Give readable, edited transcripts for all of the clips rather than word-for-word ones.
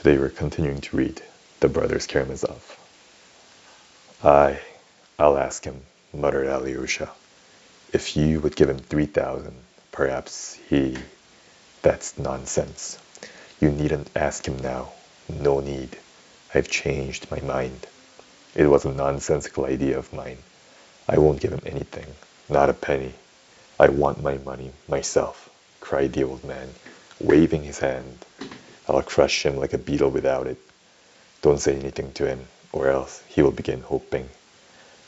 They were continuing to read The Brothers Karamazov. I'll ask him, muttered Alyosha. If you would give him 3,000, perhaps he... That's nonsense. You needn't ask him now. No need. I've changed my mind. It was a nonsensical idea of mine. I won't give him anything, not a penny. I want my money myself, cried the old man, waving his hand. I'll crush him like a beetle without it. Don't say anything to him, or else he will begin hoping.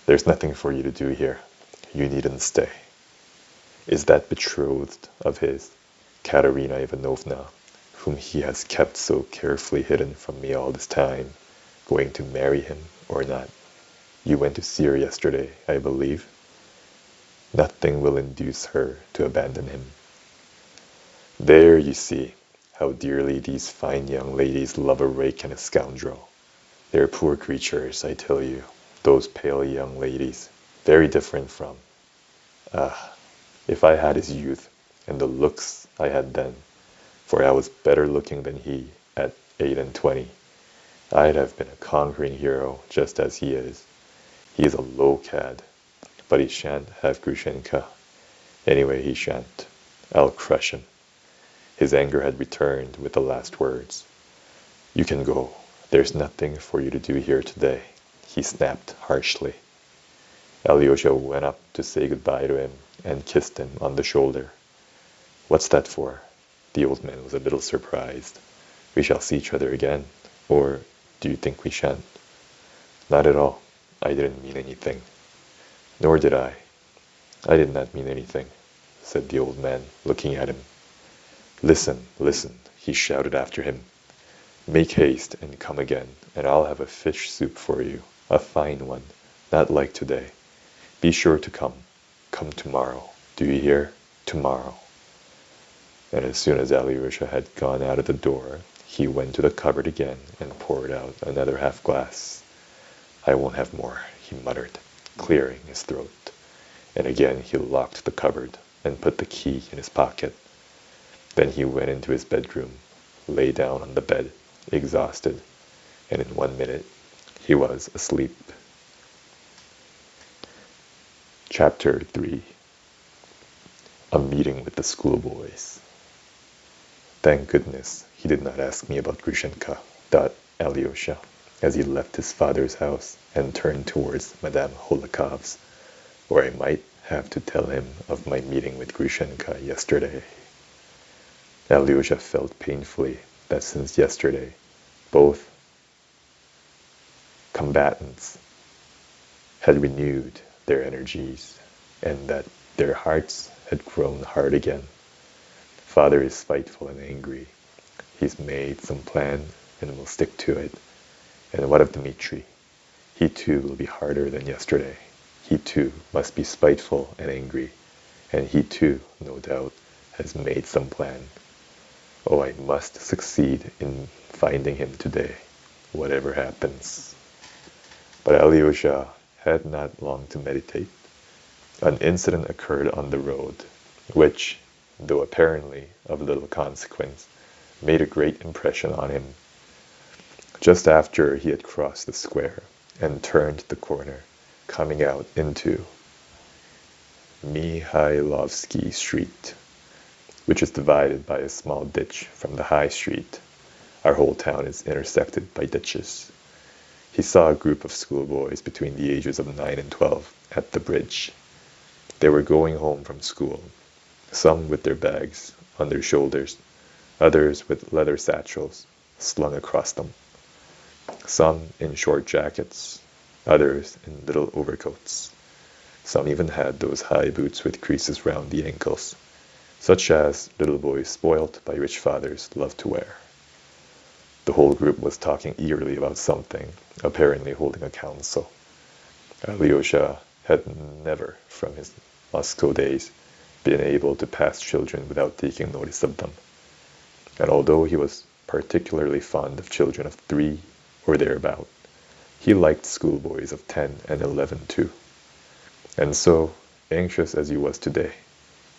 There's nothing for you to do here. You needn't stay. Is that betrothed of his, Katerina Ivanovna, whom he has kept so carefully hidden from me all this time, going to marry him or not? You went to see her yesterday, I believe. Nothing will induce her to abandon him. There you see how dearly these fine young ladies love a rake and a scoundrel. They're poor creatures, I tell you, those pale young ladies, very different from... if I had his youth and the looks I had then, for I was better looking than he at 28, I'd have been a conquering hero just as he is. He is a low cad, but he shan't have Grushenka. Anyway, he shan't. I'll crush him. His anger had returned with the last words. You can go. There's nothing for you to do here today, he snapped harshly. Alyosha went up to say goodbye to him and kissed him on the shoulder. What's that for? The old man was a little surprised. We shall see each other again, or do you think we shan't? Not at all. I didn't mean anything. Nor did I. I did not mean anything, said the old man, looking at him. Listen, listen, he shouted after him. Make haste and come again, and I'll have a fish soup for you, a fine one, not like today. Be sure to come. Come tomorrow. Do you hear? Tomorrow. And as soon as Alyosha had gone out of the door, he went to the cupboard again and poured out another half glass. I won't have more, he muttered, clearing his throat. And again he locked the cupboard and put the key in his pocket. Then he went into his bedroom, lay down on the bed, exhausted, and in 1 minute he was asleep. Chapter 3. A meeting with the schoolboys. Thank goodness he did not ask me about Grushenka, thought Alyosha, as he left his father's house and turned towards Madame Holakov's, or I might have to tell him of my meeting with Grushenka yesterday. Alyosha felt painfully that since yesterday, both combatants had renewed their energies, and that their hearts had grown hard again. Father is spiteful and angry. He's made some plan and will stick to it. And what of Dmitri? He too will be harder than yesterday. He too must be spiteful and angry, and he too, no doubt, has made some plan. Oh, I must succeed in finding him today, whatever happens. But Alyosha had not long to meditate. An incident occurred on the road, which, though apparently of little consequence, made a great impression on him. Just after he had crossed the square and turned the corner, coming out into Mihailovsky Street, which is divided by a small ditch from the high street. Our whole town is intersected by ditches. He saw a group of schoolboys between the ages of 9 and 12 at the bridge. They were going home from school, some with their bags on their shoulders, others with leather satchels slung across them, some in short jackets, others in little overcoats. Some even had those high boots with creases round the ankles, such as little boys spoilt by rich fathers love to wear. The whole group was talking eagerly about something, apparently holding a council. Alyosha had never, from his Moscow days, been able to pass children without taking notice of them. And although he was particularly fond of children of 3 or thereabout, he liked schoolboys of 10 and 11 too. And so, anxious as he was today,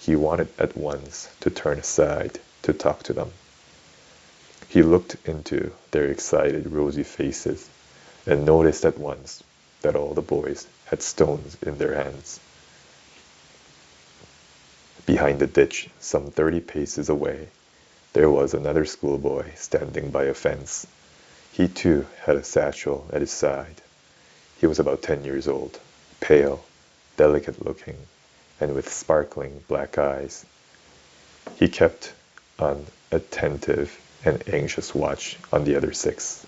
he wanted at once to turn aside to talk to them. He looked into their excited, rosy faces and noticed at once that all the boys had stones in their hands. Behind the ditch, some 30 paces away, there was another schoolboy standing by a fence. He too had a satchel at his side. He was about 10 years old, pale, delicate looking, and with sparkling black eyes. He kept an attentive and anxious watch on the other 6,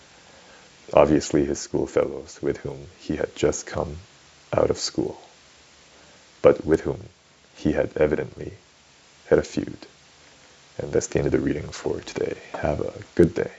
obviously his schoolfellows with whom he had just come out of school, but with whom he had evidently had a feud. And that's the end of the reading for today. Have a good day.